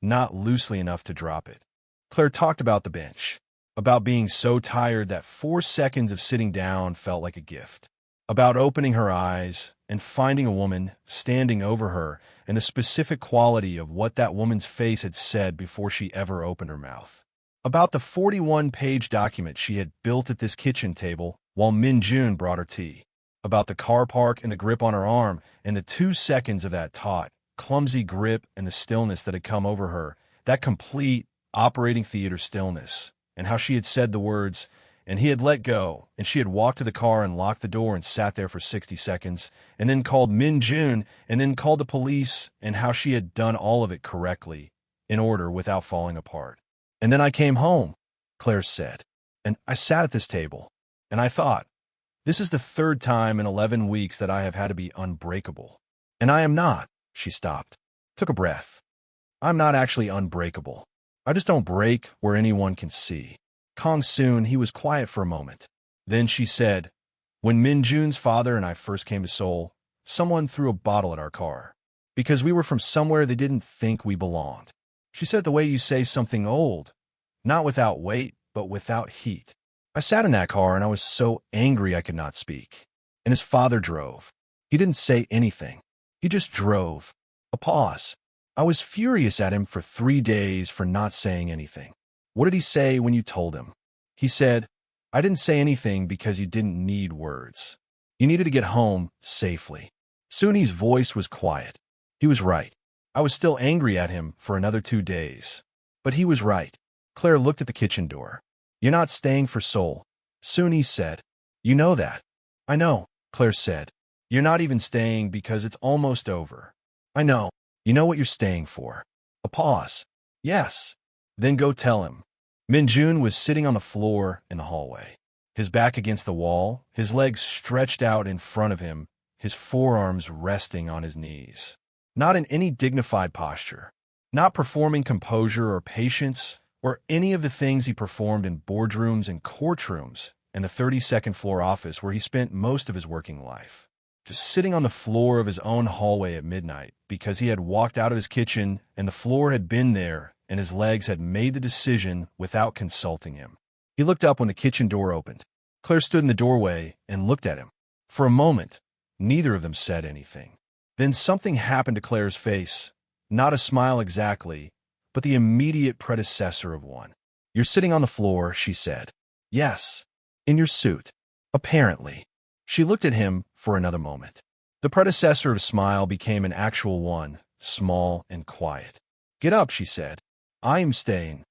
not loosely enough to drop it. Claire talked about the bench, about being so tired that 4 seconds of sitting down felt like a gift, about opening her eyes and finding a woman standing over her and the specific quality of what that woman's face had said before she ever opened her mouth. about the 41-page document she had built at this kitchen table while Min-jun brought her tea, about the car park and the grip on her arm and the 2 seconds of that taut, clumsy grip and the stillness that had come over her, that complete operating theater stillness, and how she had said the words, and he had let go, and she had walked to the car and locked the door and sat there for 60 seconds, and then called Min-jun, and then called the police, and how she had done all of it correctly, in order, without falling apart. And then I came home, Claire said, and I sat at this table, and I thought, this is the 3rd time in 11 weeks that I have had to be unbreakable. And I am not. She stopped, took a breath. I'm not actually unbreakable. I just don't break where anyone can see. Kong-soon, he was quiet for a moment. Then she said, when Min-jun's father and I first came to Seoul, someone threw a bottle at our car. Because we were from somewhere they didn't think we belonged. She said the way you say something old, not without weight, but without heat. I sat in that car and I was so angry I could not speak. And his father drove. He didn't say anything. He just drove. A pause. I was furious at him for 3 days for not saying anything. What did he say when you told him? He said, I didn't say anything because you didn't need words. You needed to get home safely. Sooni's voice was quiet. He was right. I was still angry at him for another 2 days. But he was right. Claire looked at the kitchen door. You're not staying for Seoul. Sooni said. You know that. I know, Claire said. You're not even staying because it's almost over. I know. You know what you're staying for. A pause. Yes. Then go tell him. Min-jun was sitting on the floor in the hallway, his back against the wall, his legs stretched out in front of him, his forearms resting on his knees. Not in any dignified posture, not performing composure or patience or any of the things he performed in boardrooms and courtrooms and the 32nd floor office where he spent most of his working life. Just sitting on the floor of his own hallway at midnight because he had walked out of his kitchen and the floor had been there and his legs had made the decision without consulting him. He looked up when the kitchen door opened. Claire stood in the doorway and looked at him. For a moment, neither of them said anything. Then something happened to Claire's face, not a smile exactly, but the immediate predecessor of one. You're sitting on the floor, she said. Yes, in your suit. Apparently. She looked at him for another moment. The predecessor of smile became an actual one, small and quiet. Get up, she said. I am staying.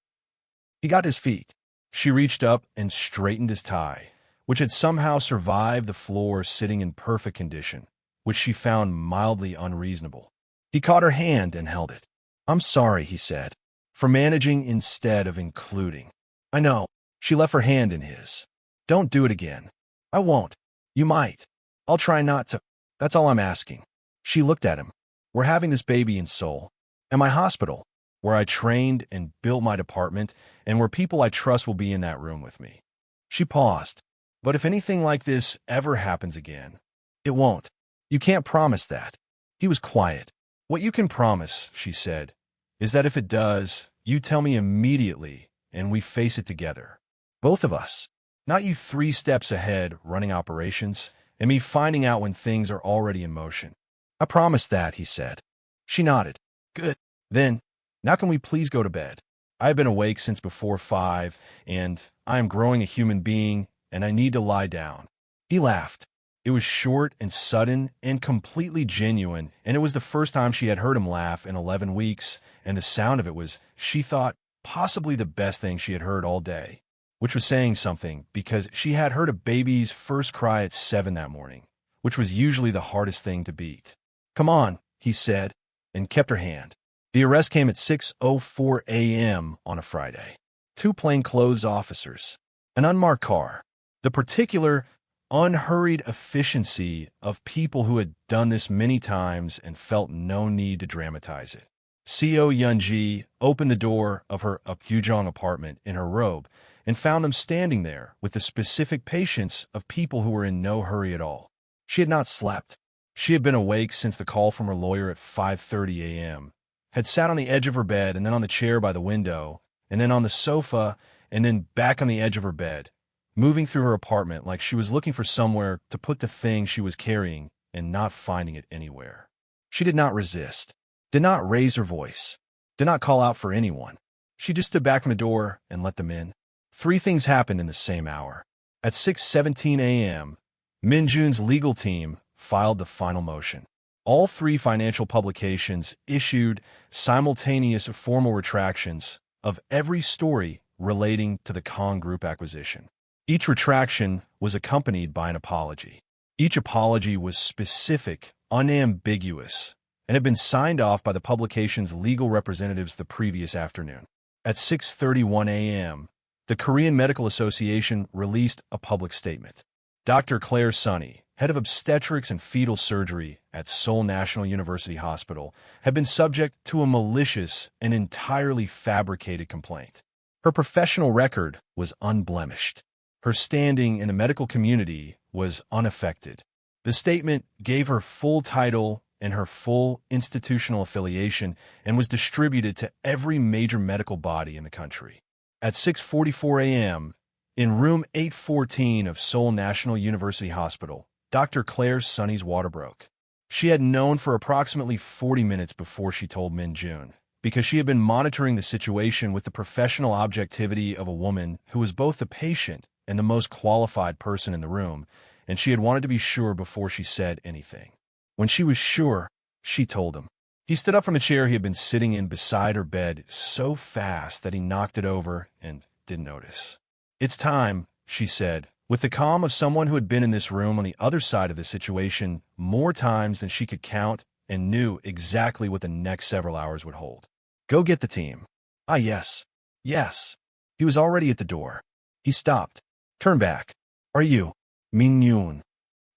He got his feet. She reached up and straightened his tie, which had somehow survived the floor sitting in perfect condition, which she found mildly unreasonable. He caught her hand and held it. I'm sorry, he said, for managing instead of including. I know. She left her hand in his. Don't do it again. I won't. You might. I'll try not to. That's all I'm asking. She looked at him. We're having this baby in Seoul. And my hospital, where I trained and built my department, and where people I trust will be in that room with me. She paused. But if anything like this ever happens again, it won't. You can't promise that. He was quiet. What you can promise, she said, is that if it does, you tell me immediately and we face it together. Both of us. Not you 3 steps ahead running operations and me finding out when things are already in motion. I promise that, he said. She nodded. Good. Then, now can we please go to bed? I have been awake since before 5, and I am growing a human being, and I need to lie down. He laughed. It was short and sudden and completely genuine, and it was the first time she had heard him laugh in 11 weeks, and the sound of it was, she thought, possibly the best thing she had heard all day, which was saying something, because she had heard a baby's first cry at 7 that morning, which was usually the hardest thing to beat. Come on, he said, and kept her hand. The arrest came at 6:04 a.m. on a Friday. 2 plainclothes officers, an unmarked car, the particular, unhurried efficiency of people who had done this many times and felt no need to dramatize it. Seo Yeon-ji opened the door of her Apgujeong apartment in her robe and found them standing there with the specific patience of people who were in no hurry at all. She had not slept. She had been awake since the call from her lawyer at 5:30 a.m., had sat on the edge of her bed and then on the chair by the window, and then on the sofa, and then back on the edge of her bed, moving through her apartment like she was looking for somewhere to put the thing she was carrying and not finding it anywhere. She did not resist, did not raise her voice, did not call out for anyone. She just stood back from the door and let them in. Three things happened in the same hour. At 6:17 a.m., Min Jun's legal team filed the final motion. All three financial publications issued simultaneous formal retractions of every story relating to the Kong Group acquisition. Each retraction was accompanied by an apology. Each apology was specific, unambiguous, and had been signed off by the publication's legal representatives the previous afternoon. At 6:31 a.m., the Korean Medical Association released a public statement. Dr. Claire Sunny, head of obstetrics and fetal surgery at Seoul National University Hospital, had been subject to a malicious and entirely fabricated complaint. Her professional record was unblemished. Her standing in the medical community was unaffected. The statement gave her full title and her full institutional affiliation and was distributed to every major medical body in the country. At 6:44 a.m., in room 814 of Seoul National University Hospital, Dr. Claire Sunny's water broke. She had known for approximately 40 minutes before she told Min Jun, because she had been monitoring the situation with the professional objectivity of a woman who was both the patient and the most qualified person in the room, and she had wanted to be sure before she said anything. When she was sure, she told him. He stood up from the chair he had been sitting in beside her bed so fast that he knocked it over and didn't notice. "It's time," she said, with the calm of someone who had been in this room on the other side of the situation more times than she could count and knew exactly what the next several hours would hold. "Go get the team." "Ah, yes. Yes." He was already at the door. He stopped. "Turn back." "Are you Min Yoon?"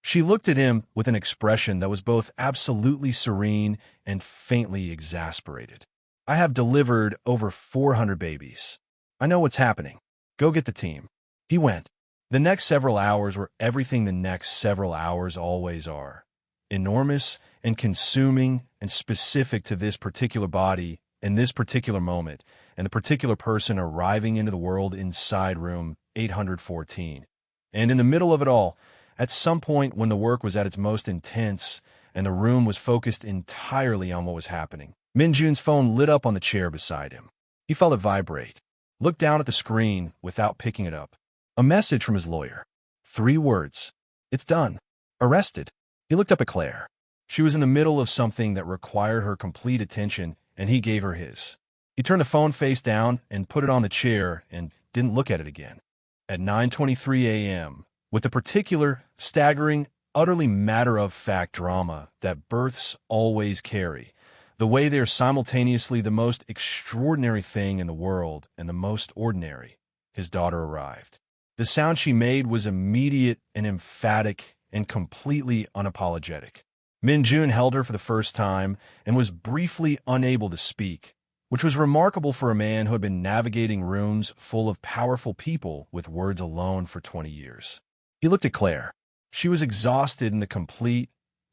She looked at him with an expression that was both absolutely serene and faintly exasperated. "I have delivered over 400 babies. I know what's happening. Go get the team." He went. The next several hours were everything the next several hours always are. Enormous and consuming and specific to this particular body in this particular moment and the particular person arriving into the world inside room 814. And in the middle of it all, at some point when the work was at its most intense and the room was focused entirely on what was happening, Min Jun's phone lit up on the chair beside him. He felt it vibrate, looked down at the screen without picking it up. A message from his lawyer. 3 words. "It's done. Arrested." He looked up at Claire. She was in the middle of something that required her complete attention, and he gave her his. He turned the phone face down and put it on the chair and didn't look at it again. At 9:23 a.m., with the particular, staggering, utterly matter-of-fact drama that births always carry, the way they are simultaneously the most extraordinary thing in the world and the most ordinary, his daughter arrived. The sound she made was immediate and emphatic and completely unapologetic. Min Jun held her for the first time and was briefly unable to speak, which was remarkable for a man who had been navigating rooms full of powerful people with words alone for 20 years. He looked at Claire. She was exhausted in the complete,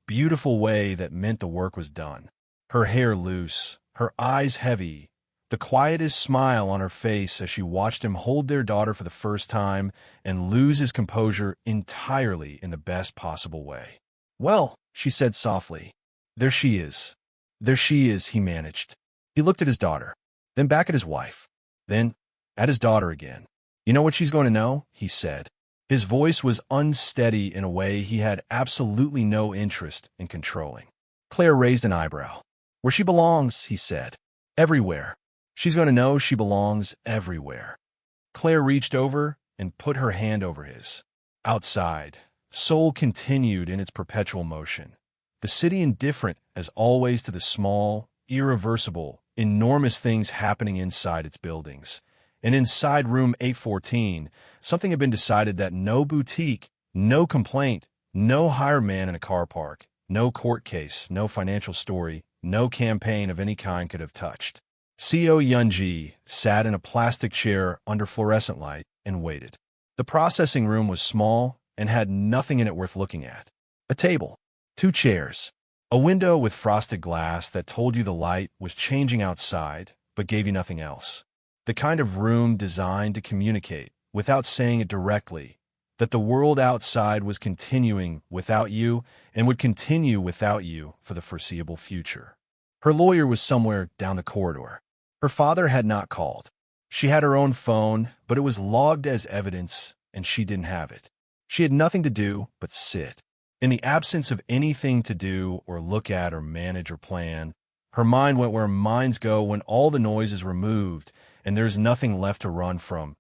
beautiful way that meant the work was done. Her hair loose, her eyes heavy, the quietest smile on her face as she watched him hold their daughter for the first time and lose his composure entirely in the best possible way. "Well," she said softly, "there she is. There she is," he managed. He looked at his daughter, then back at his wife, then at his daughter again. "You know what she's going to know?" he said. His voice was unsteady in a way he had absolutely no interest in controlling. Claire raised an eyebrow. "Where she belongs," he said. "Everywhere. She's going to know she belongs everywhere." Claire reached over and put her hand over his. Outside, Seoul continued in its perpetual motion. The city indifferent as always to the small, irreversible, enormous things happening inside its buildings. And inside room 814, something had been decided that no boutique, no complaint, no hireman in a car park, no court case, no financial story, no campaign of any kind could have touched. Seo Yeon-ji sat in a plastic chair under fluorescent light and waited. The processing room was small and had nothing in it worth looking at. A table, 2 chairs, a window with frosted glass that told you the light was changing outside but gave you nothing else. The kind of room designed to communicate, without saying it directly, that the world outside was continuing without you and would continue without you for the foreseeable future. Her lawyer was somewhere down the corridor. Her father had not called. She had her own phone, but it was logged as evidence, and she didn't have it. She had nothing to do but sit. In the absence of anything to do or look at or manage or plan, her mind went where minds go when all the noise is removed and there's nothing left to run from,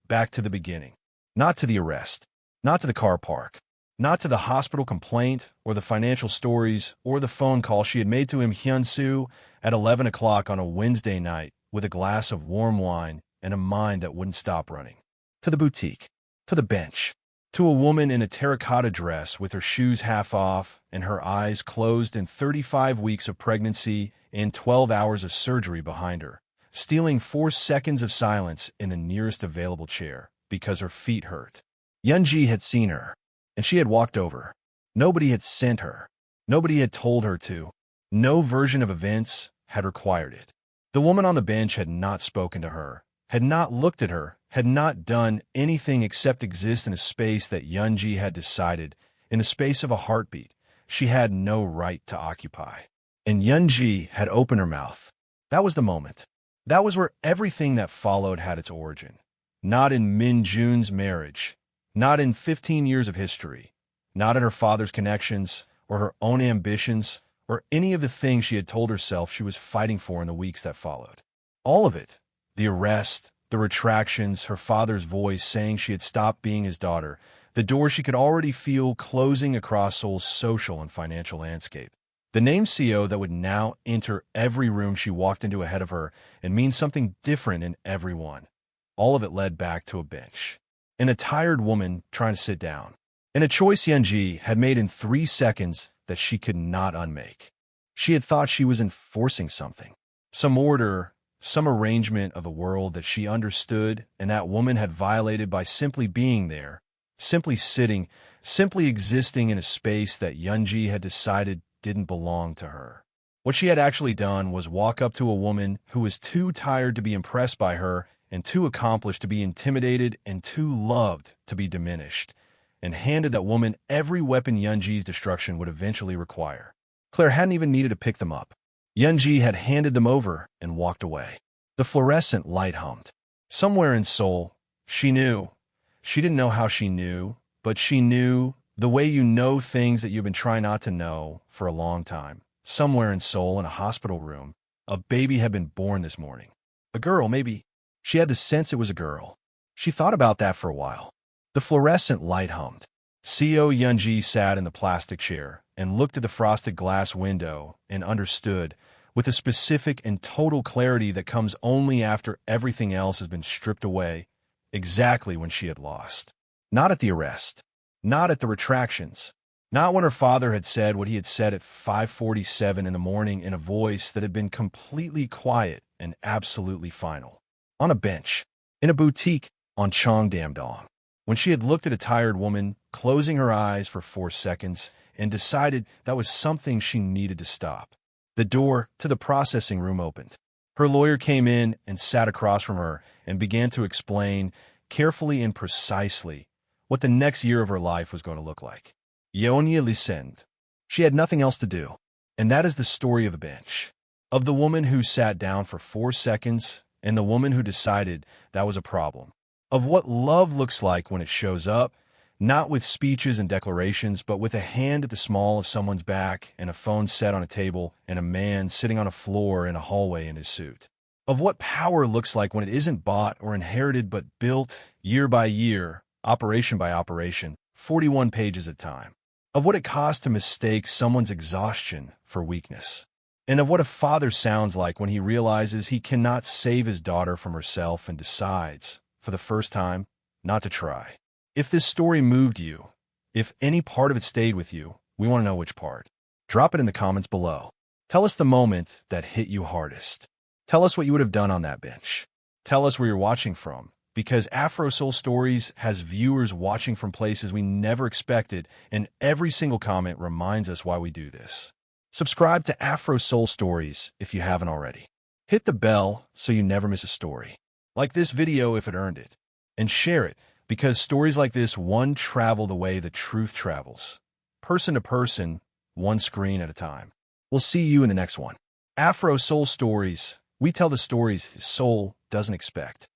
back to the beginning. Not to the arrest, not to the car park, not to the hospital complaint or the financial stories or the phone call she had made to Im Hyun-soo at 11 o'clock on a Wednesday night with a glass of warm wine and a mind that wouldn't stop running. To the boutique, to the bench, to a woman in a terracotta dress with her shoes half off and her eyes closed in 35 weeks of pregnancy and 12 hours of surgery behind her, stealing 4 seconds of silence in the nearest available chair because her feet hurt. Yeon-ji had seen her, and she had walked over. Nobody had sent her. Nobody had told her to. No version of events had required it. The woman on the bench had not spoken to her, had not looked at her, had not done anything except exist in a space that Yeon-ji had decided, in the space of a heartbeat, she had no right to occupy. And Yeon-ji had opened her mouth. That was the moment. That was where everything that followed had its origin. Not in Min-jun's marriage, not in 15 years of history, not in her father's connections, or her own ambitions, or any of the things she had told herself she was fighting for in the weeks that followed. All of it, the arrest, the retractions, her father's voice saying she had stopped being his daughter, the door she could already feel closing across Seoul's social and financial landscape. The name Seo that would now enter every room she walked into ahead of her and mean something different in every one. All of it led back to a bench. And a tired woman trying to sit down. And a choice Yeon-ji had made in 3 seconds that she could not unmake. She had thought she was enforcing something. Some order, some arrangement of a world that she understood and that woman had violated by simply being there, simply sitting, simply existing in a space that Yeon-ji had decided didn't belong to her. What she had actually done was walk up to a woman who was too tired to be impressed by her and too accomplished to be intimidated and too loved to be diminished, and handed that woman every weapon Yeon-ji's destruction would eventually require. Claire hadn't even needed to pick them up. Yeon-ji had handed them over and walked away. The fluorescent light hummed. Somewhere in Seoul, she knew. She didn't know how she knew, but she knew the way you know things that you've been trying not to know for a long time. Somewhere in Seoul, in a hospital room, a baby had been born this morning. A girl, maybe. She had the sense it was a girl. She thought about that for a while. The fluorescent light hummed. Seo Yeon-ji sat in the plastic chair and looked at the frosted glass window and understood, with a specific and total clarity that comes only after everything else has been stripped away, exactly when she had lost. Not at the arrest. Not at the retractions. Not when her father had said what he had said at 5:47 in the morning in a voice that had been completely quiet and absolutely final. On a bench, in a boutique on Cheongdam-dong, when she had looked at a tired woman, closing her eyes for 4 seconds, and decided that was something she needed to stop. The door to the processing room opened. Her lawyer came in and sat across from her and began to explain, carefully and precisely, what the next year of her life was going to look like. Yeon-ji listened. She had nothing else to do, and that is the story of the bench. Of the woman who sat down for 4 seconds, and the woman who decided that was a problem. Of what love looks like when it shows up, not with speeches and declarations, but with a hand at the small of someone's back and a phone set on a table and a man sitting on a floor in a hallway in his suit. Of what power looks like when it isn't bought or inherited but built year by year, operation by operation, 41 pages at a time. Of what it costs to mistake someone's exhaustion for weakness. And of what a father sounds like when he realizes he cannot save his daughter from herself and decides, for the first time, not to try. If this story moved you, if any part of it stayed with you, we want to know which part. Drop it in the comments below. Tell us the moment that hit you hardest. Tell us what you would have done on that bench. Tell us where you're watching from, because Afro Soul Stories has viewers watching from places we never expected, and every single comment reminds us why we do this. Subscribe to Afro Soul Stories if you haven't already. Hit the bell so you never miss a story. Like this video if it earned it. And share it, because stories like this travel the way the truth travels. Person to person, one screen at a time. We'll see you in the next one. Afro Soul Stories. We tell the stories Seoul doesn't expect.